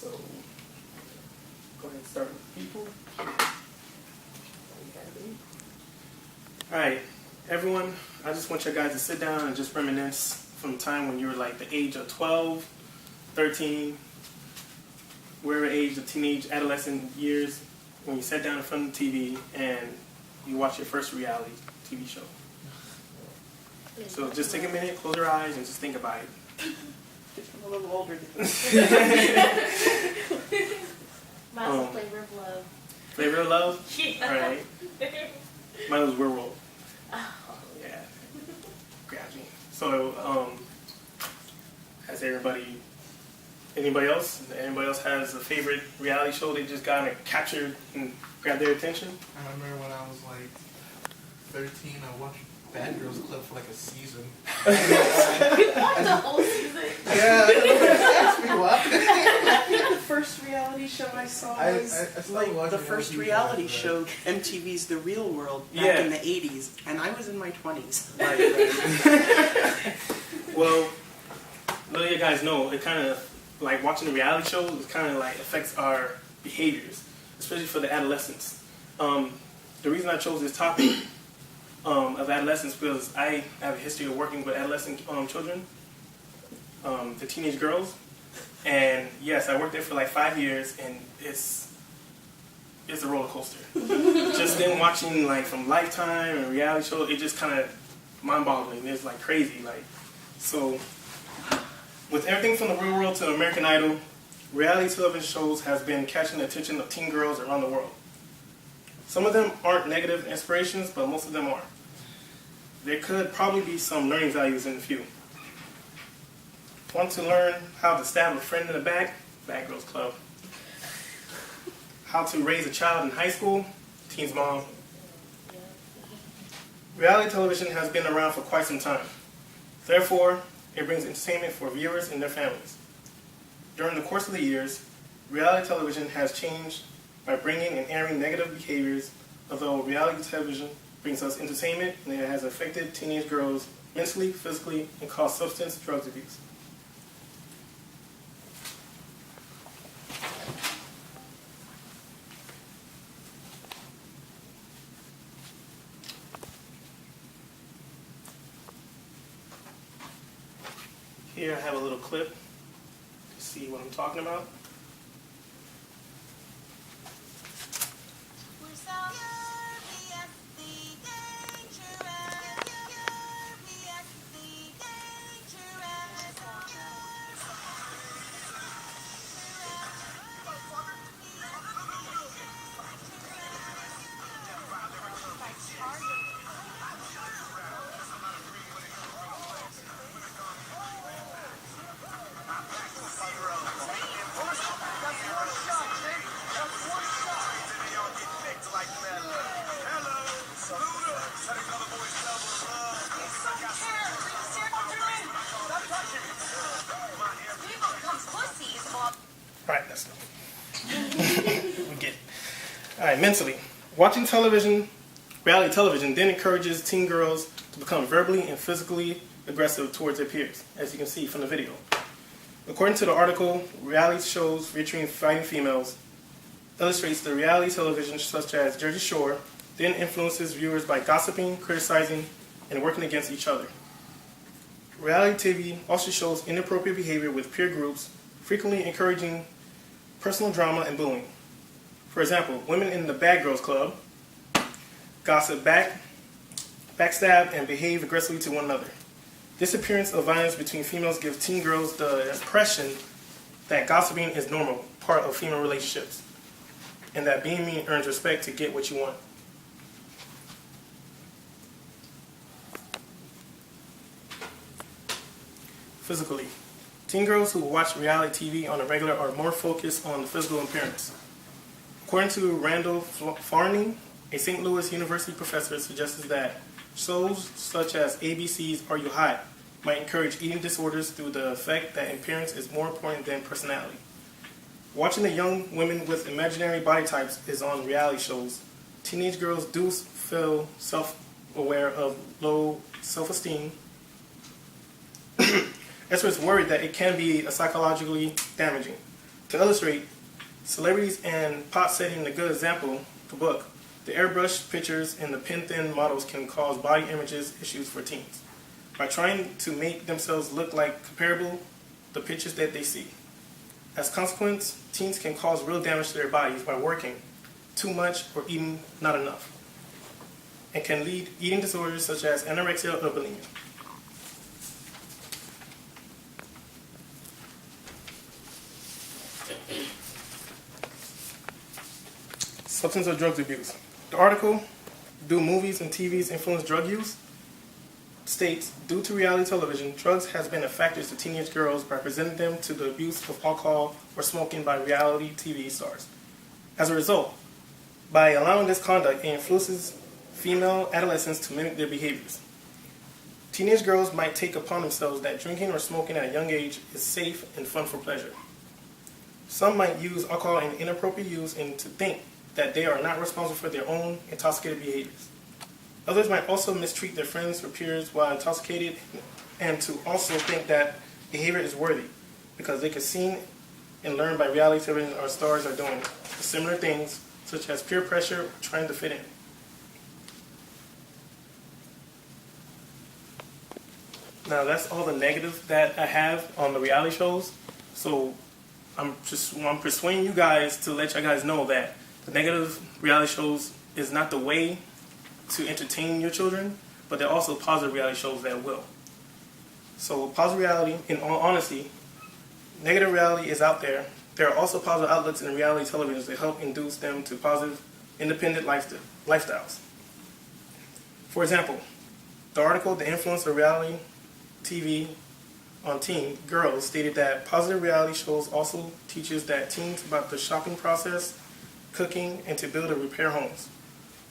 So go ahead and start with people. Alright, everyone, I just want you guys to sit down and just reminisce from the time when you were like the age of 12, 13, whatever age, the teenage, adolescent years, when you sat down in front of the TV and you watched your first reality TV show. So just take a minute, close your eyes, and just think about it. I'm a little older. Mine's Flavor of Love. Flavor of Love? Yeah. Alright. Mine was Werewolf. Oh. Yeah. Grabs me. So, has anybody else has a favorite reality show they just got and captured and grabbed their attention? I remember when I was like 13, I watched Bad Girls Club for like a season. What, the whole season? Yeah, asked me what. The first reality show I saw was I started like watching the first MTV reality after show, MTV's The Real World, back Yeah. in the 80s, and I was in my 20s. Right. Well, let you guys know, it kind of, like watching the reality shows, it kind of like affects our behaviors, especially for the adolescents. The reason I chose this topic of adolescence because I have a history of working with adolescent children, the teenage girls, and yes, I worked there for like 5 years, and it's a roller coaster. Just then watching like from Lifetime and reality shows, it just kind of mind-boggling. It's like crazy, like so. With everything from the real world to American Idol, reality television shows has been catching the attention of teen girls around the world. Some of them aren't negative inspirations, but most of them are. There could probably be some learning values in a few. Want to learn how to stab a friend in the back? Bad Girls Club. How to raise a child in high school? Teen's Mom. Reality television has been around for quite some time. Therefore, it brings entertainment for viewers and their families. During the course of the years, reality television has changed by bringing and airing negative behaviors, although reality television brings us entertainment and it has affected teenage girls mentally, physically, and caused substance drug abuse. Here I have a little clip to see what I'm talking about. Alright, that's enough. We get it. Alright, mentally. Watching television, reality television, then encourages teen girls to become verbally and physically aggressive towards their peers, as you can see from the video. According to the article, reality shows featuring fighting females illustrates the reality television such as Jersey Shore then influences viewers by gossiping, criticizing, and working against each other. Reality TV also shows inappropriate behavior with peer groups, frequently encouraging personal drama and bullying. For example, women in the Bad Girls Club gossip backstab, and behave aggressively to one another. This appearance of violence between females gives teen girls the impression that gossiping is normal, part of female relationships, and that being mean earns respect to get what you want. Physically, teen girls who watch reality TV on a regular are more focused on physical appearance. According to Randall Farney, a St. Louis University professor, suggests that shows such as ABC's Are You Hot might encourage eating disorders through the effect that appearance is more important than personality. Watching the young women with imaginary body types is on reality shows. Teenage girls do feel self-aware of low self-esteem. Experts worry that it can be psychologically damaging. To illustrate celebrities and pot setting a good example, the book, the airbrushed pictures and the pen-thin models can cause body images issues for teens by trying to make themselves look like comparable the pictures that they see. As a consequence, teens can cause real damage to their bodies by working too much or eating not enough, and can lead eating disorders such as anorexia or bulimia. Substance or drugs abuse. The article, Do Movies and TVs Influence Drug Use? States, due to reality television, drugs has been a factor to teenage girls by presenting them to the abuse of alcohol or smoking by reality TV stars. As a result, by allowing this conduct, it influences female adolescents to mimic their behaviors. Teenage girls might take upon themselves that drinking or smoking at a young age is safe and fun for pleasure. Some might use alcohol in inappropriate use and to think that they are not responsible for their own intoxicated behaviors. Others might also mistreat their friends or peers while intoxicated and to also think that behavior is worthy because they can see and learn by reality television our stars are doing similar things such as peer pressure or trying to fit in. Now that's all the negative that I have on the reality shows. So I'm persuading you guys to let you guys know that the negative reality shows is not the way to entertain your children, but there are also positive reality shows that will. So positive reality, in all honesty, negative reality is out there. There are also positive outlets in reality television that help induce them to positive, independent lifestyles. For example, the article, The Influence of Reality TV on Teen Girls, stated that positive reality shows also teaches that teens about the shopping process, cooking, and to build and repair homes.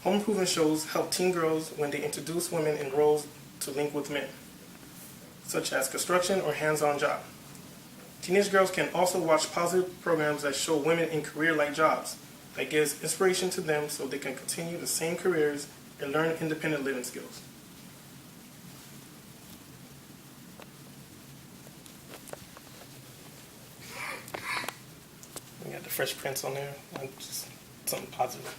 Home improvement shows help teen girls when they introduce women in roles to link with men, such as construction or hands-on job. Teenage girls can also watch positive programs that show women in career-like jobs that gives inspiration to them so they can continue the same careers and learn independent living skills. We got the Fresh Prince on there, just something positive.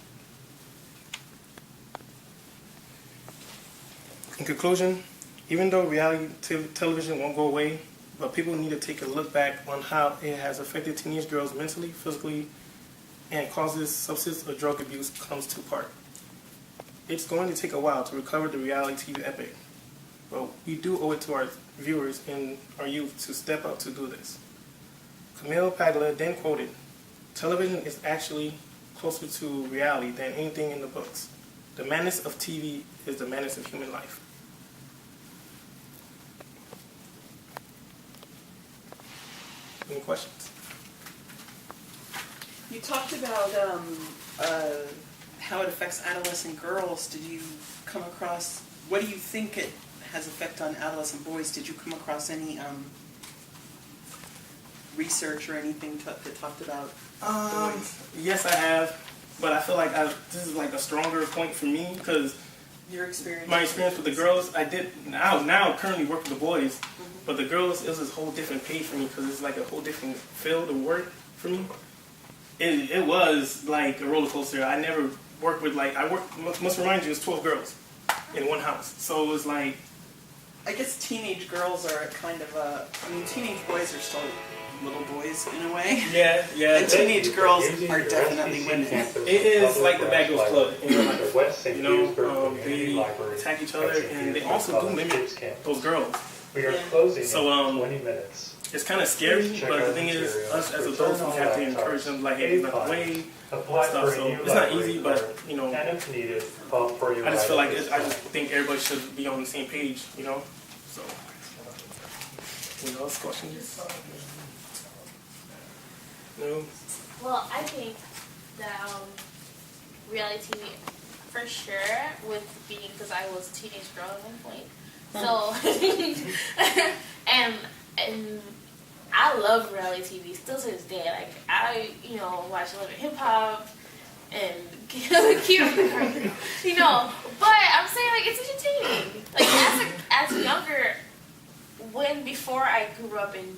In conclusion, even though reality television won't go away, but people need to take a look back on how it has affected teenage girls mentally, physically, and causes substance or drug abuse comes to part. It's going to take a while to recover the reality TV epic, but we do owe it to our viewers and our youth to step up to do this. Camille Paglia then quoted, "Television is actually closer to reality than anything in the books. The madness of TV is the madness of human life." Any questions? You talked about how it affects adolescent girls. Did you come across, what do you think it has effect on adolescent boys? Did you come across any research or anything that talked about boys? Yes, I have, but I feel like this is like a stronger point for me because Your experience? my experience with the girls, I did now currently work with the boys, but the girls, it was this whole different page for me because it's like a whole different field of work for me. It was like a roller coaster. I never worked with must remind you, it's 12 girls in one house. So it was like, I guess teenage girls are kind of teenage boys are still little boys in a way. yeah. And teenage girls are definitely women. It is like the Bad Girls Club in real life. You know, they attack each other and they also do mimic those girls. We are closing So, in 20 minutes. It's kind of scary, but the thing is, us as adults, we have to encourage them, like, hey, it's not the way, Apply stuff. for a So new it's not library easy, but, card. you know, And if needed, call for your I just feel like library I just think everybody should be on the same page, you know? So, any else questions? No? Well, I think that reality TV, for sure, with being, because I was a teenage girl at one point. So, and I love reality TV still to this day. Like, I, watch a little bit of hip hop and keep but I'm saying, like, it's entertaining. Like, as younger, before I grew up in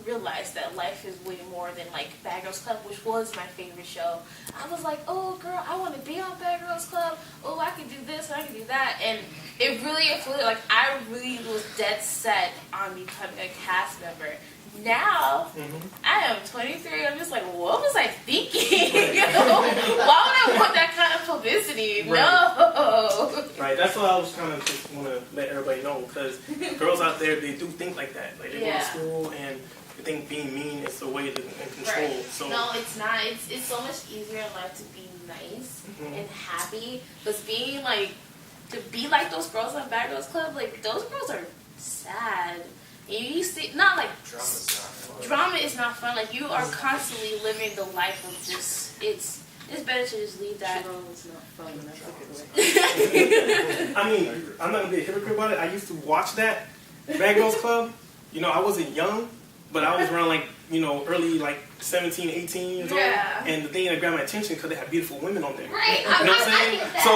realized that life is way more than like Bad Girls Club, which was my favorite show. I was like, oh girl, I want to be on Bad Girls Club. Oh, I can do this, I can do that, and it really affiliated. Like I really was dead set on becoming a cast member. Now I am 23. I'm just like, what was I thinking? You know, why would I want that kind of publicity? Right. No. Right, that's what I was kind of just want to let everybody know, because girls out there, they do think like that. Like they go to school and they think being mean is the way to control. Right. So no, it's not. It's so much easier in life to be nice and happy. But being like, to be like those girls on Bad Girls Club, like those girls are sad. And you see, not like drama is not fun. Like you are constantly living the life of just it's better to just leave that. Drama's not fun. That's a good way. I mean, I'm not gonna be a hypocrite about it. I used to watch that Bad Girls Club. You know, I wasn't young, but I was around like, you know, early like 17, 18 years old. And the thing that grabbed my attention because they had beautiful women on there. Right. You know what I'm saying? So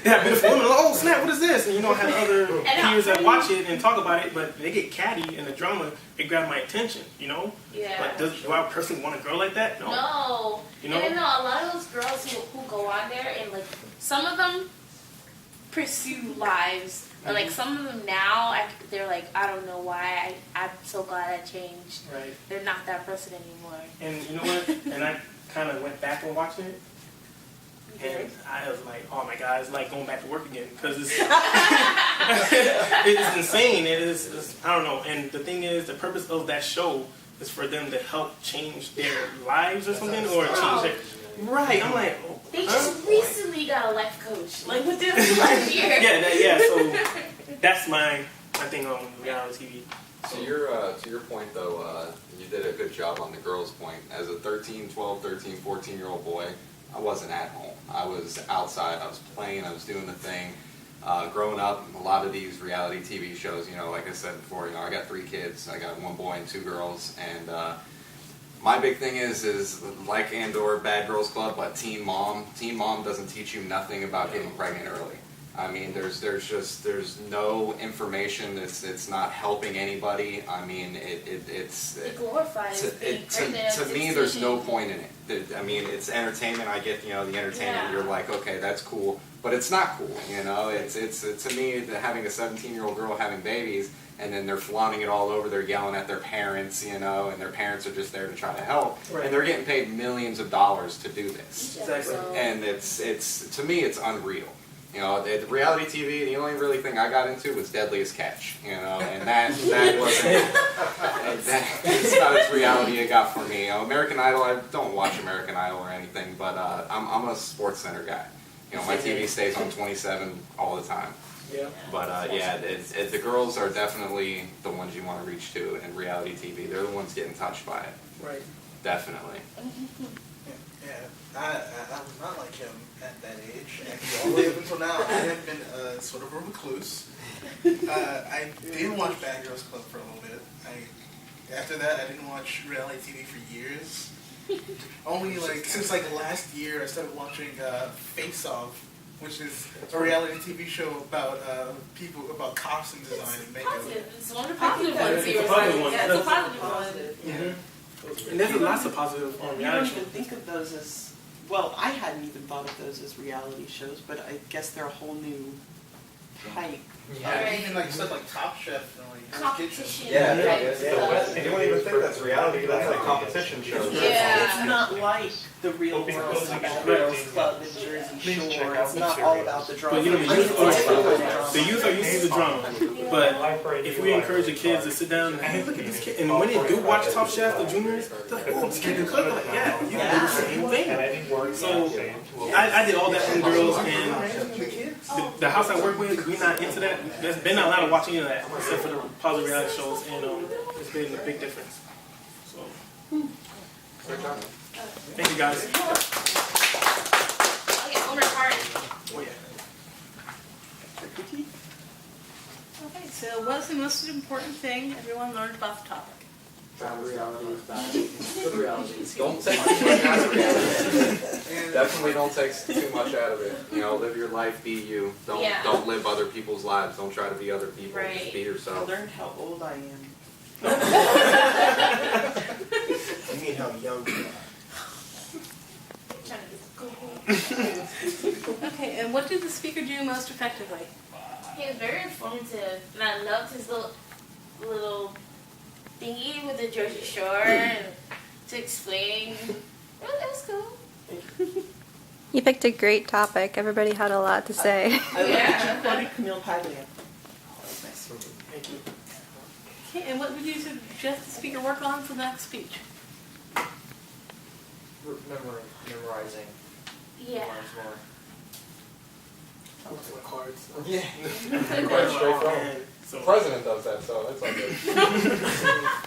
they have beautiful women. Like, oh snap, what is this? And you know, I had other peers that watch it and talk about it, but they get catty in the drama. It grabbed my attention. You know? Yeah. Like, do I personally want a girl like that? No. No. You know? And no, a lot of those girls who go on there and like some of them pursue lives. Or like some of them now, they're like, I don't know why. I'm so glad I changed. Right. They're not that person anymore. And you know what? And I kind of went back and watched it. And I was like, oh my God, it's like going back to work again. Because it's, it's insane. It's, I don't know. And the thing is, the purpose of that show is for them to help change their lives or something. Or change their... Right. I'm like, oh, they just recently got a life coach. Like within the last year. Yeah. So that's my thing on reality TV. To your point though, you did a good job on the girls' point. As a 13, 12, 13, 14-year-old boy, I wasn't at home. I was outside, I was playing, I was doing the thing. Growing up, a lot of these reality TV shows, you know, like I said before, you know, I got 3 kids. I got 1 boy and 2 girls, and my big thing is like Andor, Bad Girls Club, but Teen Mom. Teen Mom doesn't teach you nothing about getting pregnant early. I mean, there's no information. It's not helping anybody. I mean, it's It glorifies being pregnant. to me, there's no point in it. I mean, it's entertainment. I get, you know, the entertainment. Yeah. You're like, okay, that's cool, but it's not cool. You know, it's to me, having a 17-year-old girl having babies, and then they're flaunting it all over. They're yelling at their parents, you know, and their parents are just there to try to help, and they're getting paid millions of dollars to do this. Exactly. And it's to me, it's unreal. You know, the reality TV, the only really thing I got into was Deadliest Catch, you know, and that wasn't, that's about as reality it got for me. You know, American Idol, I don't watch American Idol or anything, but I'm a Sports Center guy. You know, my TV stays on 27 all the time. Yeah. But the girls are definitely the ones you want to reach to in reality TV. They're the ones getting touched by it. Right. Definitely. Yeah, I was not like him at that age. Actually, all the way up until now, I have been sort of a recluse. I did watch Bad Girls Club for a little bit. After that, I didn't watch reality TV for years. Only like since like last year, I started watching Face Off, which is a reality TV show about people, about costume design and makeup. Positive. It's one of the positive ones. It's a positive one. Yeah, it's a positive one. Mm-hmm. And there's lots of positive on You don't reality even shows. think of those as, well, I hadn't even thought of those as reality shows, but I guess they're a whole new type. Yeah, even like stuff like Top Chef and like Hell's Kitchen. Competition. Yeah, right? you don't even think that's reality, that's like competition shows. Yeah. It's not like the real world of Bad Girls Club in Jersey Shore. It's not all about the drama. But you know, I mean, it's different drama. the youth are used to the drama. But if we encourage the kids to sit down and, hey, look at this kid, and when they do watch Top Chef, the juniors, they're like, oh, this kid can cook. Like, yeah, you can do the same thing. So I did all that from girls, and the house I work with, we're not into that. There's been not allowed to watch any of that except for the positive reality shows, and it's been a big difference. So, thank you guys. Okay, Homer Hart. Oh yeah. Okay, so what's the most important thing everyone learned about the topic? Bad reality is bad. Good reality. Don't take too much out of reality. Definitely don't take too much out of it. You know, live your life, be you. Don't live other people's lives. Don't try to be other people. Right. Just be I yourself. learned how old I am. You mean how young you are. Trying to get the cool. Okay, and what did the speaker do most effectively? He was very informative, and I loved his little thingy with the Jersey Shore and to explain. It was cool. You picked a great topic. Everybody had a lot to say. I love that you quoted Camille Paglia. Oh, that's nice. Thank you. Okay, and what would you suggest the speaker work on for the next speech? Memorizing. Yeah. Memorize more. Look at the cards. Yeah. Quite straightforward. So, The president does that, so that's all good.